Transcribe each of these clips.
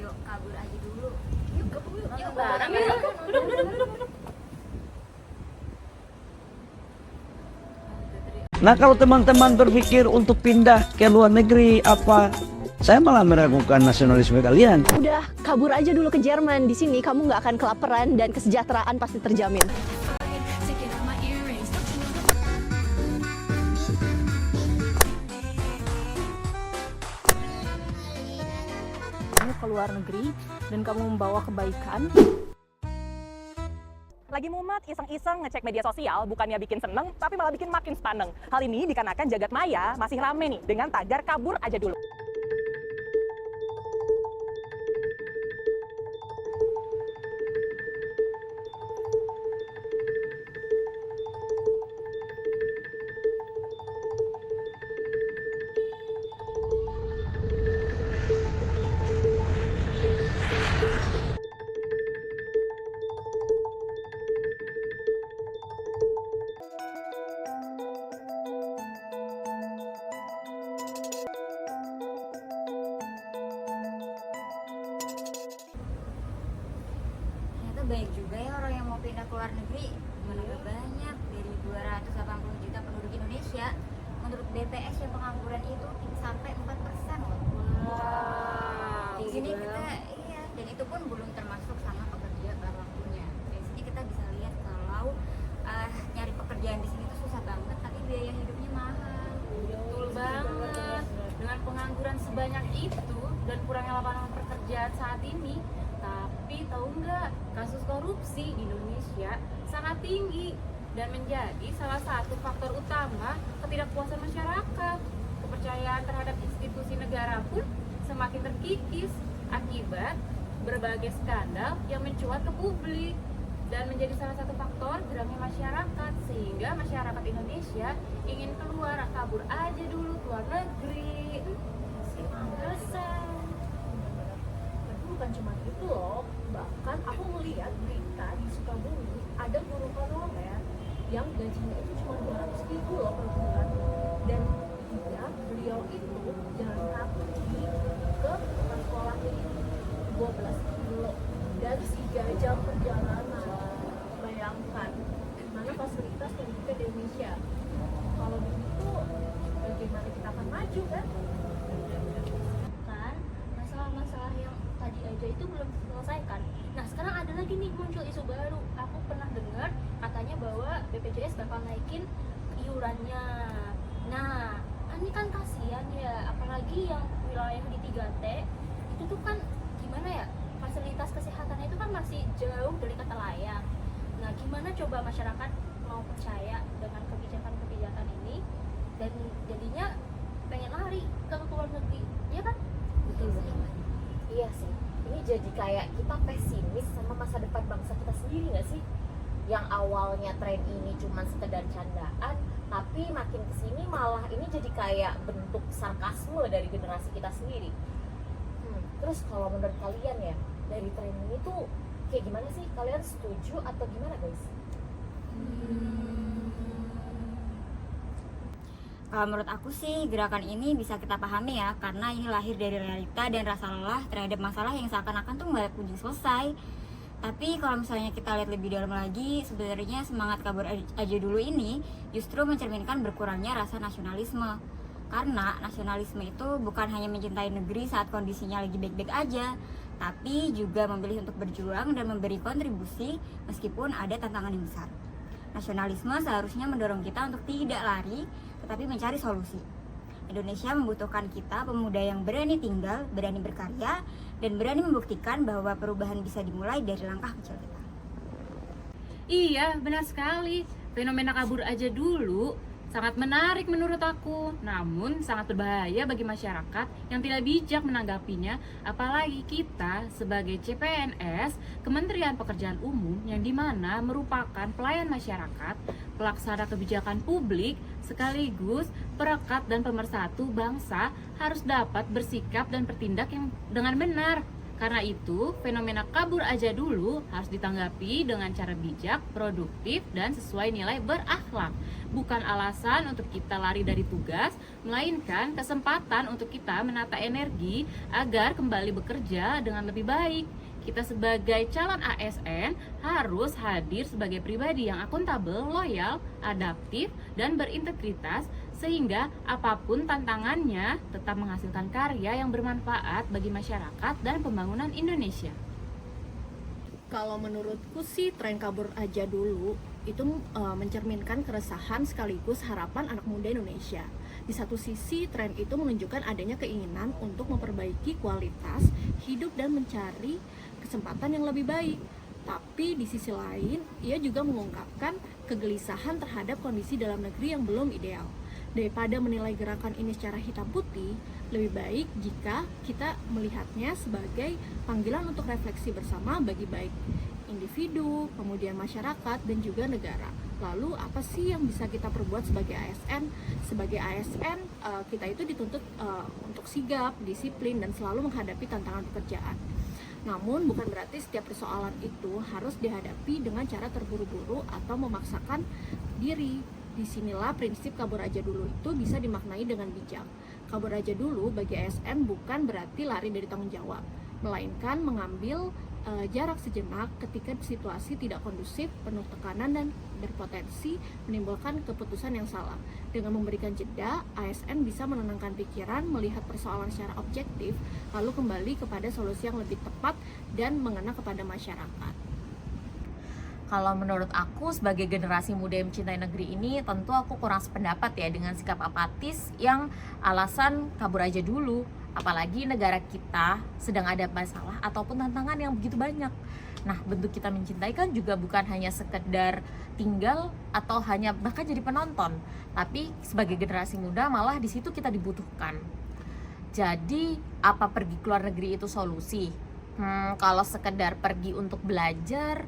Yuk kabur aja dulu. Yuk kabur yuk. Yuk bareng. duduk. Nah, kalau teman-teman berpikir untuk pindah ke luar negeri saya malah meragukan nasionalisme kalian. Udah kabur aja dulu ke Jerman. Di sini kamu nggak akan kelaparan dan kesejahteraan pasti terjamin. Kamu ke luar negeri dan kamu membawa kebaikan. Lagi mumet, iseng-iseng ngecek media sosial, bukannya bikin seneng, tapi malah bikin makin sepaneng. Hal ini dikarenakan jagat maya masih rame nih dengan tagar kabur aja dulu. Ternyata banyak juga ya orang yang mau pindah ke luar negeri. Mana gak banyak, dari 280 juta penduduk Indonesia, menurut BPS ya pengangguran itu sampai 4% loh. Di sini kita, iya, dan itu pun belum termasuk sama pekerja baru waktunya. Dari sini kita bisa lihat kalau nyari pekerjaan di sini tuh susah banget, tapi biaya hidupnya mahal. Betul banget. Dengan pengangguran sebanyak itu dan kurangnya lapangan pekerjaan saat ini, tapi tahu nggak, kasus korupsi di Indonesia sangat tinggi dan menjadi salah satu faktor utama ketidakpuasan masyarakat. Kepercayaan terhadap institusi negara pun semakin terkikis akibat berbagai skandal yang mencuat ke publik dan menjadi salah satu faktor geramnya masyarakat, sehingga masyarakat Indonesia ingin keluar, kabur aja dulu ke luar negeri. Selesai. Tapi bukan cuma itu loh, bahkan aku melihat berita di Sukabumi ada guru honorer yang gajinya itu cuma 200.000 loh per bulan, dan beliau itu jalan kaki ke sekolahnya itu 12 kilo dan 3 jam perjalanan. Bayangkan mana fasilitas pendidikan di Indonesia. Kalau begitu bagaimana kita akan maju kan? Kan masalah-masalah yang tadi aja itu belum diselesaikan. Nah sekarang ada lagi nih muncul isu baru. Aku pernah dengar katanya bahwa BPJS bakal naikin iurannya. Nah ini kan kasihan ya, apalagi yang wilayah di 3T itu tuh kan gimana ya, fasilitas kesehatannya itu kan masih jauh dari kata layak. Nah gimana coba masyarakat mau percaya dengan kebijakan-kebijakan ini dan jadinya pengen lari ke luar negeri, ya kan? Betul banget. Iya sih, ini jadi kayak kita pesimis sama masa depan bangsa kita sendiri nggak sih? Yang awalnya tren ini cuma sekedar candaan, tapi makin kesini malah ini jadi kayak bentuk sarkasme dari generasi kita sendiri. Terus kalau menurut kalian ya, dari tren ini tuh kayak gimana sih? Kalian setuju atau gimana guys? Kalau menurut aku sih gerakan ini bisa kita pahami ya, karena ini lahir dari realita dan rasa lelah terhadap masalah yang seakan-akan tuh nggak kunjung selesai. Tapi kalau misalnya kita lihat lebih dalam lagi, sebenarnya semangat kabur aja dulu ini justru mencerminkan berkurangnya rasa nasionalisme. Karena nasionalisme itu bukan hanya mencintai negeri saat kondisinya lagi baik-baik aja, tapi juga memilih untuk berjuang dan memberi kontribusi meskipun ada tantangan yang besar. Nasionalisme seharusnya mendorong kita untuk tidak lari, tetapi mencari solusi. Indonesia membutuhkan kita, pemuda yang berani tinggal, berani berkarya, dan berani membuktikan bahwa perubahan bisa dimulai dari langkah kecil kita. Iya, benar sekali. Fenomena kabur aja dulu sangat menarik menurut aku, namun sangat berbahaya bagi masyarakat yang tidak bijak menanggapinya, apalagi kita sebagai CPNS, Kementerian Pekerjaan Umum, yang dimana merupakan pelayan masyarakat, pelaksana kebijakan publik, sekaligus perekat dan pemersatu bangsa, harus dapat bersikap dan bertindak yang dengan benar. Karena itu, fenomena kabur aja dulu harus ditanggapi dengan cara bijak, produktif, dan sesuai nilai berakhlak. Bukan alasan untuk kita lari dari tugas, melainkan kesempatan untuk kita menata energi agar kembali bekerja dengan lebih baik. Kita sebagai calon ASN harus hadir sebagai pribadi yang akuntabel, loyal, adaptif, dan berintegritas sehingga apapun tantangannya tetap menghasilkan karya yang bermanfaat bagi masyarakat dan pembangunan Indonesia. Kalau menurutku sih tren kabur aja dulu itu mencerminkan keresahan sekaligus harapan anak muda Indonesia. Di satu sisi, tren itu menunjukkan adanya keinginan untuk memperbaiki kualitas hidup dan mencari kesempatan yang lebih baik. Tapi di sisi lain, ia juga mengungkapkan kegelisahan terhadap kondisi dalam negeri yang belum ideal. Daripada menilai gerakan ini secara hitam putih, lebih baik jika kita melihatnya sebagai panggilan untuk refleksi bersama bagi baik individu, kemudian masyarakat, dan juga negara. Lalu apa sih yang bisa kita perbuat sebagai ASN? Sebagai ASN, kita itu dituntut untuk sigap, disiplin, dan selalu menghadapi tantangan pekerjaan. Namun bukan berarti setiap persoalan itu harus dihadapi dengan cara terburu-buru atau memaksakan diri. Disinilah prinsip kabur aja dulu itu bisa dimaknai dengan bijak. Kabur aja dulu bagi ASN bukan berarti lari dari tanggung jawab, melainkan mengambil jarak sejenak ketika situasi tidak kondusif, penuh tekanan, dan berpotensi menimbulkan keputusan yang salah. Dengan memberikan jeda, ASN bisa menenangkan pikiran, melihat persoalan secara objektif, lalu kembali kepada solusi yang lebih tepat dan mengena kepada masyarakat. Kalau menurut aku sebagai generasi muda yang mencintai negeri ini, tentu aku kurang sependapat ya dengan sikap apatis yang alasan kabur aja dulu. Apalagi negara kita sedang ada masalah ataupun tantangan yang begitu banyak. Nah, bentuk kita mencintai kan juga bukan hanya sekedar tinggal atau hanya bahkan jadi penonton, tapi sebagai generasi muda malah di situ kita dibutuhkan. Jadi, apa pergi ke luar negeri itu solusi? Kalau sekedar pergi untuk belajar,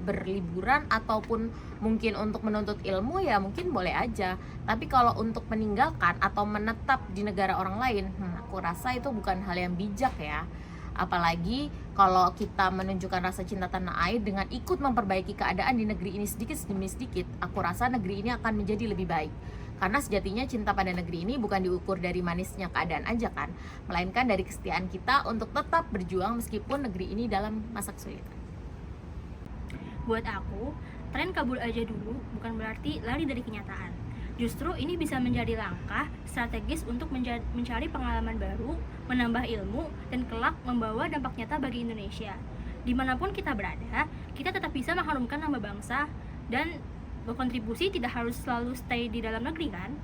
berliburan, ataupun mungkin untuk menuntut ilmu ya mungkin boleh aja. Tapi kalau untuk meninggalkan atau menetap di negara orang lain, aku rasa itu bukan hal yang bijak ya. Apalagi kalau kita menunjukkan rasa cinta tanah air dengan ikut memperbaiki keadaan di negeri ini sedikit demi sedikit, aku rasa negeri ini akan menjadi lebih baik. Karena sejatinya cinta pada negeri ini bukan diukur dari manisnya keadaan aja kan, melainkan dari kesetiaan kita untuk tetap berjuang meskipun negeri ini dalam masa kesulitan. Buat aku, tren kabur aja dulu bukan berarti lari dari kenyataan. Justru ini bisa menjadi langkah strategis untuk mencari pengalaman baru, menambah ilmu, dan kelak membawa dampak nyata bagi Indonesia. Dimanapun kita berada, kita tetap bisa mengharumkan nama bangsa dan berkontribusi, tidak harus selalu stay di dalam negeri kan?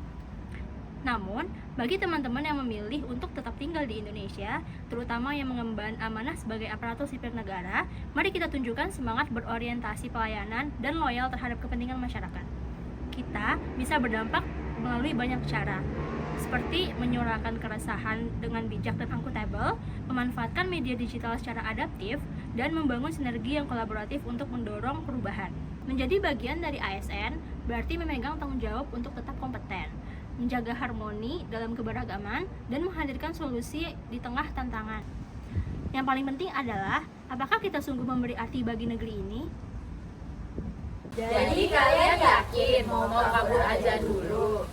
Namun, bagi teman-teman yang memilih untuk tetap tinggal di Indonesia, terutama yang mengemban amanah sebagai aparatur sipil negara, mari kita tunjukkan semangat berorientasi pelayanan dan loyal terhadap kepentingan masyarakat. Kita bisa berdampak melalui banyak cara, seperti menyuarakan keresahan dengan bijak dan akuntabel, memanfaatkan media digital secara adaptif, dan membangun sinergi yang kolaboratif untuk mendorong perubahan. Menjadi bagian dari ASN berarti memegang tanggung jawab untuk tetap kompeten, menjaga harmoni dalam keberagaman, dan menghadirkan solusi di tengah tantangan. Yang paling penting adalah, apakah kita sungguh memberi arti bagi negeri ini? Jadi kalian yakin mau kabur aja dulu?